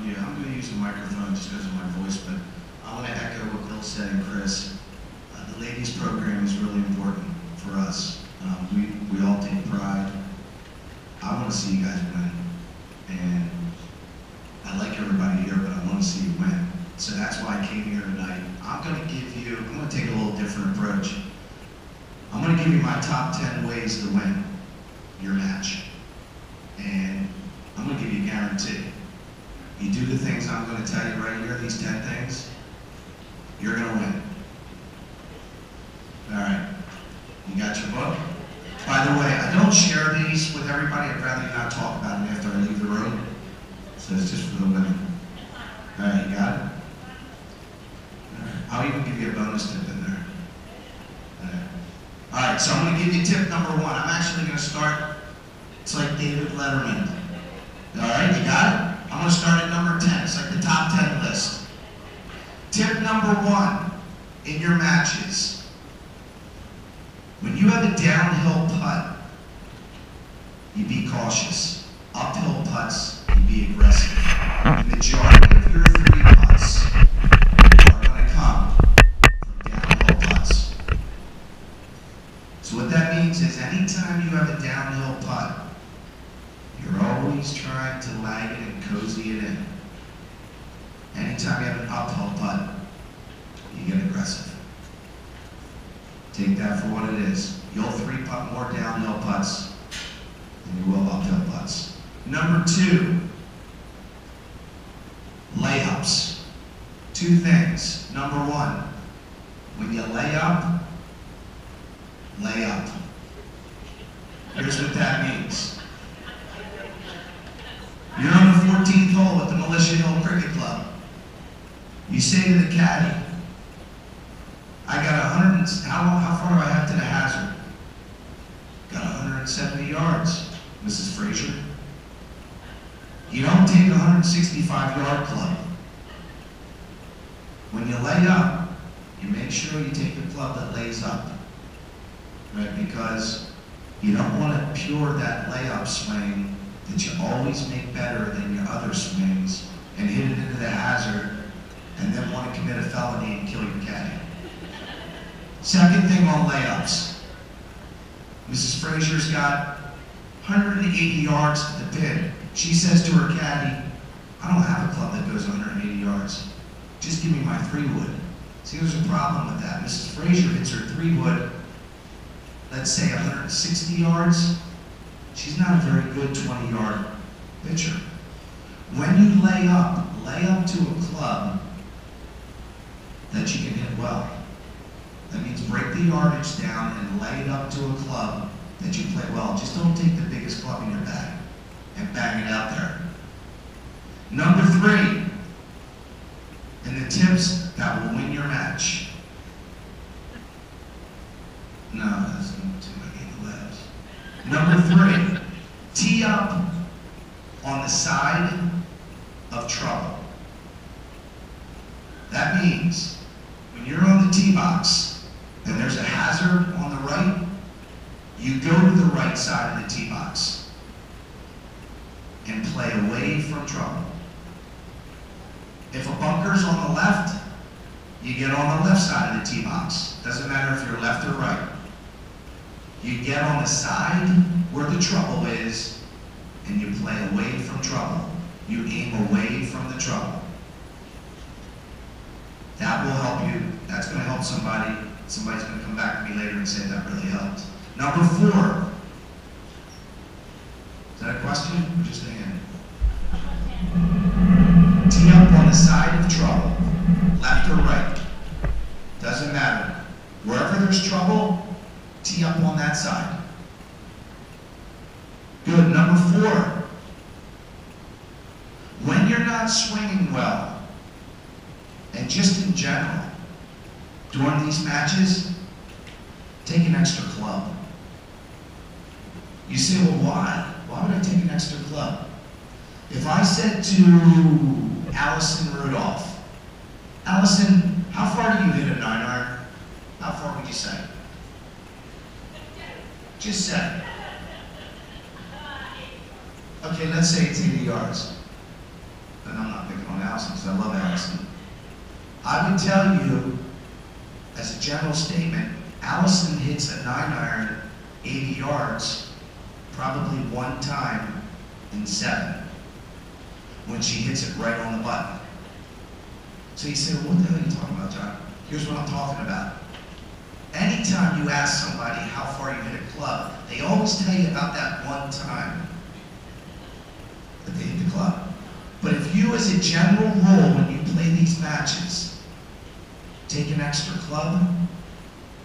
Yeah, I'm going to use the microphone just because of my voice, but I want to echo what Bill said and Chris. The ladies program is really important for us. We all take pride. I want to see you guys win. And I like everybody here, but I want to see you win. So that's why I came here tonight. I'm going to take a little different approach. I'm going to give you my top 10 ways to win your match. And I'm going to give you a guarantee. You do the things I'm going to tell you right here, these 10 things, you're going to win. All right. You got your book? By the way, I don't share these with everybody. I'd rather you not talk about it after I leave the room. So it's just for the women. All right, you got it? All right. I'll even give you a bonus tip in there. All right, so I'm going to give you tip number 1. I'm actually going to start, it's like David Letterman. All right, you got it? I'm going to start at number 10. It's like the top 10 list. Tip number 1 in your matches. When you have a downhill putt, you be cautious. Uphill putts, you be aggressive. The majority of your 3 putts are going to come from downhill putts. So what that means is anytime you have a downhill putt, you're always trying to lag it and cozy it in. Anytime you have an uphill putt, you get aggressive. Take that for what it is. You'll 3-putt more downhill putts than you will uphill putts. Number 2, layups. 2 things. Number 1, when you lay up, lay up. Here's what that means. You're on the 14th hole at the Militia Hill Cricket Club. You say to the caddy, I got how far do I have to the hazard? Got 170 yards, Mrs. Frazier. You don't take a 165-yard club. When you lay up, you make sure you take the club that lays up, right? Because you don't want to pure that layup swing that you always make better than your other swings and hit it into the hazard and then want to commit a felony and kill your caddy. Second thing on layups. Mrs. Frazier's got 180 yards to the pin. She says to her caddy, I don't have a club that goes 180 yards. Just give me my 3-wood. See, there's a problem with that. Mrs. Frazier hits her 3-wood, let's say 160 yards. She's not a very good 20-yard pitcher. When you lay up to a club that you can hit well. That means break the yardage down and lay it up to a club that you play well. Just don't take the biggest club in your bag and bang it out there. Number 3, and the tips that will win your match. No, that's number 2, I gave the letters. Number 3, tee up on the side of trouble. That means when you're on the tee box and there's a hazard on the right, you go to the right side of the tee box and play away from trouble. If a bunker's on the left, you get on the left side of the tee box. Doesn't matter if you're left or right. You get on the side where the trouble is and you play away from trouble. You aim away from the trouble. That will help you. That's going to help somebody. Somebody's going to come back to me later and say that really helped. Number 4. Is that a question or just a hand? Tee up on the side of trouble, left or right. Doesn't matter. Wherever there's trouble, tee up on that side. Good. Number 4. When you're not swinging well, and just in general, during these matches, take an extra club. You say, well, why? Why would I take an extra club? If I said to Allison Rudolph, Allison, how far do you hit a 9-iron? How far would you say? Just say. Okay, let's say it's 80 yards. and I'm not picking on Allison because I love Allison. I would tell you, as a general statement, Allison hits a 9-iron 80 yards probably one time in 7 when she hits it right on the button. So you say, well, what the hell are you talking about, John? Here's what I'm talking about. Anytime you ask somebody how far you hit a club, they always tell you about that one time that they hit the club. But if you, as a general rule, when you play these matches, take an extra club,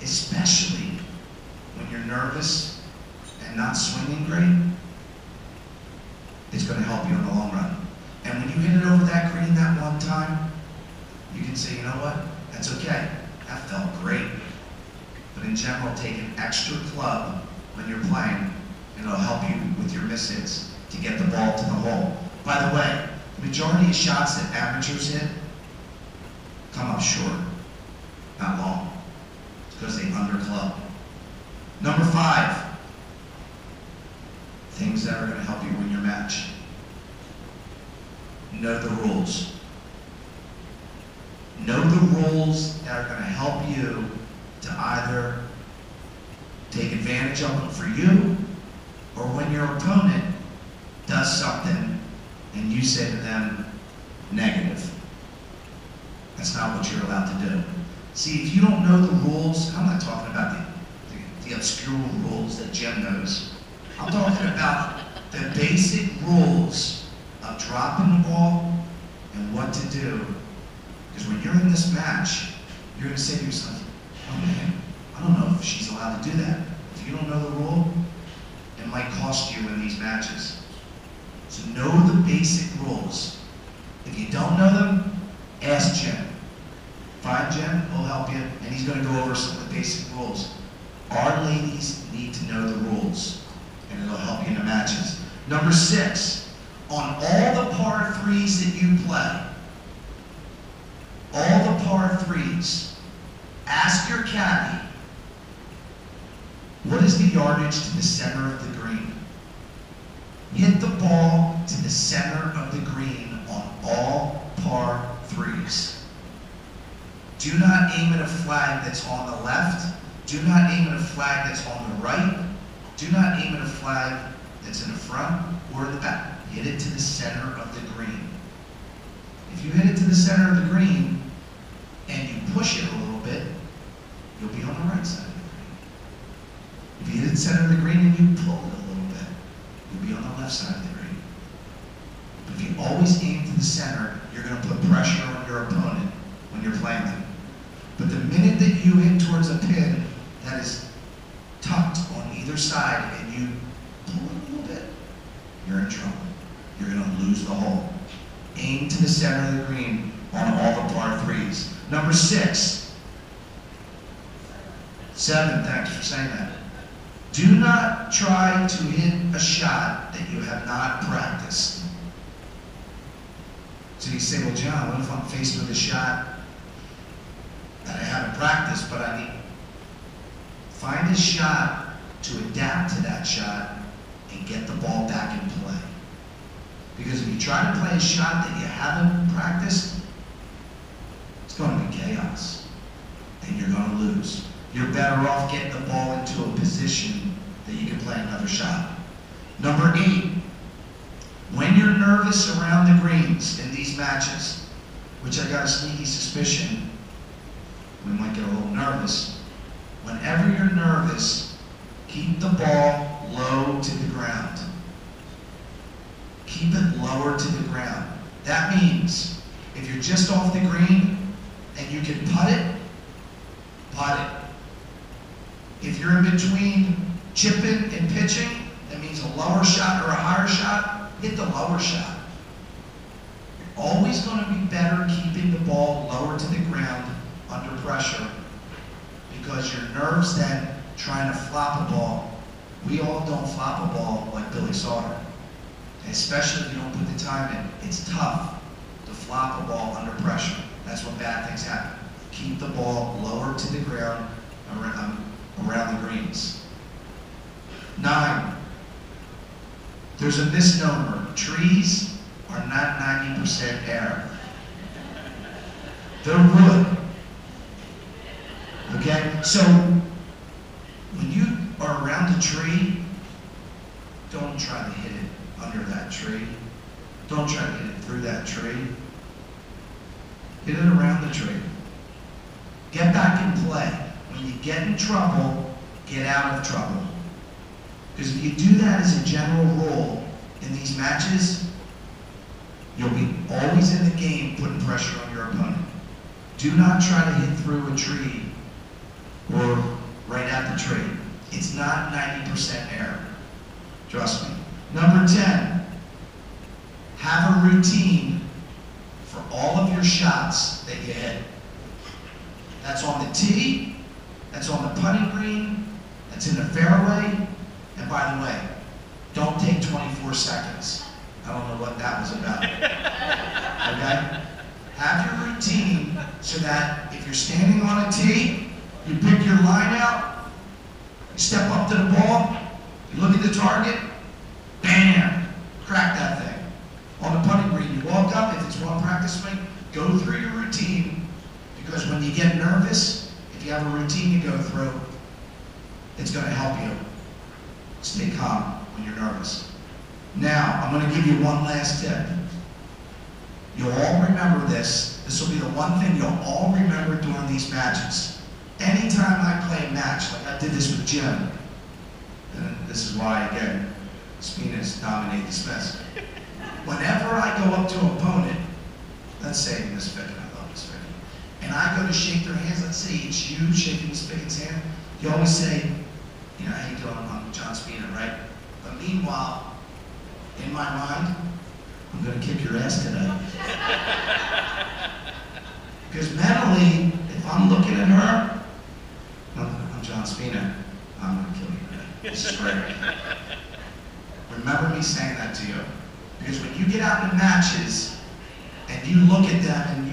especially when you're nervous and not swinging great, it's going to help you in the long run. And when you hit it over that green that one time, you can say, you know what, that's okay, that felt great. But in general, take an extra club when you're playing, and it'll help you with your miss hits to get the ball to the hole. By the way, the majority of shots that amateurs hit come up short, not long. It's because they under-club. Number 5, things that are going to help you win your match. Know the rules. Know the rules that are going to help you to either take advantage of them for you, or when your opponent does something and you say to them, negative. That's not what you're allowed to do. See, if you don't know the rules, I'm not talking about the obscure rules that Jim knows. I'm talking about the basic rules of dropping the ball and what to do. Because when you're in this match, you're going to say to yourself, oh man, I don't know if she's allowed to do that. If you don't know the rule, it might cost you in these matches. So know the basic rules. If you don't know them, ask Jim. Find Jim, he'll help you, and he's going to go over some of the basic rules. Our ladies need to know the rules, and it'll help you in the matches. Number 6, on all the par 3s that you play, all the par 3s, ask your caddy, what is the yardage to the center of the green? Hit the ball to the center of the green on all par 3s. Do not aim at a flag that's on the left. Do not aim at a flag that's on the right. Do not aim at a flag that's in the front or in the back. Hit it to the center of the green. If you hit it to the center of the green and you push it a little bit, you'll be on the right side of the green. If you hit it to the center of the green and you pull it a little bit, you'll be on the left side of the green. But if you always aim to the center, you're going to put pressure on your opponent when you're playing them. But the minute that you hit towards a pin that is tucked on either side and you pull it a little bit, you're in trouble. You're going to lose the hole. Aim to the center of the green on all the par 3s. Number 6. 7, thanks for saying that. Do not try to hit a shot that you have not practiced. So you say, well, John, what if I'm faced with a shot that I haven't practiced, but I need? Find a shot to adapt to that shot and get the ball back in play. Because if you try to play a shot that you haven't practiced, it's going to be chaos, and you're going to lose. You're better off getting the ball into a position that you can play another shot. Number 8, when you're nervous around the greens in these matches, which I got a sneaky suspicion we might get a little nervous. Whenever you're nervous, keep the ball low to the ground. Keep it lower to the ground. That means if you're just off the green and you can putt it, putt it. If you're in between chipping and pitching, that means a lower shot or a higher shot, hit the lower shot. You're always going to be better keeping the ball lower to the ground under pressure, because your nerves then trying to flop a ball. We all don't flop a ball like Billy Sauter. Especially if you don't put the time in. It's tough to flop a ball under pressure. That's when bad things happen. Keep the ball lower to the ground around the greens. 9. There's a misnomer. Trees are not 9 90% air. They're wood. Okay? So, when you are around a tree, don't try to hit it under that tree. Don't try to hit it through that tree. Hit it around the tree. Get back in play. When you get in trouble, get out of trouble. Because if you do that as a general rule in these matches, you'll be always in the game putting pressure on your opponent. Do not try to hit through a tree or right at the tree. It's not 90% air. Trust me. Number 10, have a routine for all of your shots that you hit. That's on the tee, that's on the putting green, that's in the fairway, and by the way, don't take 24 seconds. I don't know what that was about. Okay? Have your routine so that if you're standing on a tee, you pick your line out, you step up to the ball, you look at the target, bam, crack that thing. On the putting green, you walk up, if it's one practice swing, go through your routine, because when you get nervous, if you have a routine you go through, it's going to help you stay calm when you're nervous. Now, I'm going to give you one last tip. You'll all remember this. This will be the one thing you'll all remember during these matches. Anytime I play a match, like I did this with Jim, and this is why, again, Spina's dominate this mess. Whenever I go up to an opponent, let's say Miss Ficken, I love Miss Ficken, and I go to shake their hands, let's say it's you shaking Miss Ficken's hand, you always say, you know, how you doing, I'm John Spina, right? But meanwhile, in my mind, I'm going to kick your ass today. Because mentally, if I'm looking at her, I'm John Spina, I'm going to kill you today. This is great. Remember me saying that to you. Because when you get out in matches, and you look at them, and